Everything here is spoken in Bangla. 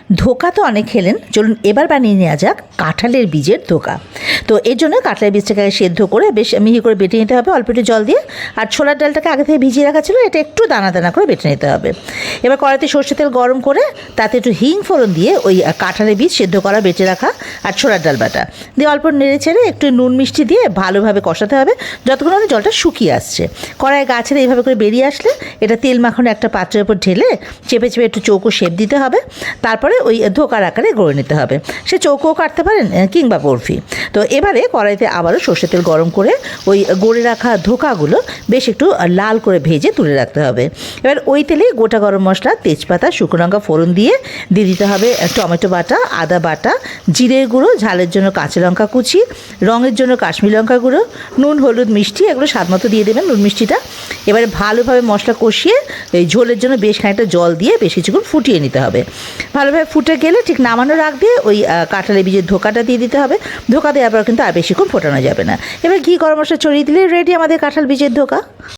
ধোকা তো অনেক খেলেন, চলুন এবার বানিয়ে নেওয়া যাক কাঁঠালের বীজের ধোকা। তো এর জন্য কাঁঠালের বীজটাকে সেদ্ধ করে বেশ মিহি করে বেটে নিতে হবে অল্প একটু জল দিয়ে। আর ছোলার ডালটাকে আগে থেকে ভিজিয়ে রাখা ছিল, এটা একটু দানা দানা করে বেটে নিতে হবে। এবার কড়াইতে সর্ষের তেল গরম করে তাতে একটু হিং ফোড়ন দিয়ে ওই কাঁঠালের বীজ সেদ্ধ করা বেটে রাখা আর ছোলার ডাল বাটা দিয়ে অল্প নেড়ে ছেড়ে একটু নুন মিষ্টি দিয়ে ভালোভাবে কষাতে হবে যতক্ষণ না জলটা শুকিয়ে আসছে। কড়াই গা ছেড়ে এইভাবে করে বেরিয়ে আসলে এটা তেল মাখানো একটা পাত্রের উপর ঢেলে চেপে চেপে একটু চৌকো শেপ দিতে হবে। তারপরে ওই ধোকার আকারে গড়ে নিতে হবে, সে চৌকোও কাটতে পারেন কিংবা বরফি। তো এবারে কড়াইতে আবারও সর্ষের তেল গরম করে ওই গড়ে রাখা ধোকাগুলো বেশ একটু লাল করে ভেজে তুলে রাখতে হবে। এবার ওই তেলে গোটা গরম মশলা, তেজপাতা, শুকনো লঙ্কা ফোড়ন দিয়ে দিতে হবে টমেটো বাটা, আদা বাটা, জিরের গুঁড়ো, ঝালের জন্য কাঁচা লঙ্কা কুচি, রঙের জন্য কাশ্মীরি লঙ্কা গুঁড়ো, নুন, হলুদ, মিষ্টি এগুলো স্বাদ মতো দিয়ে দেবেন, নুন মিষ্টিটা। এবারে ভালোভাবে মশলা কষিয়ে এই ঝোলের জন্য বেশ খানিকটা জল দিয়ে বেশ কিছুক্ষণ ফুটিয়ে নিতে হবে। ভালোভাবে ফুটে গেলে ঠিক নামানোর আগ দিয়ে ওই কাঁঠালের বীজের ধোকাটা দিয়ে দিতে হবে। ধোকা দেওয়ার পর কিন্তু আর বেশিক্ষণ ফোটানো যাবে না। এবার ঘি, গরম মশলা ছড়িয়ে দিলে রেডি আমাদের কাঁঠাল বীজের ধোকা।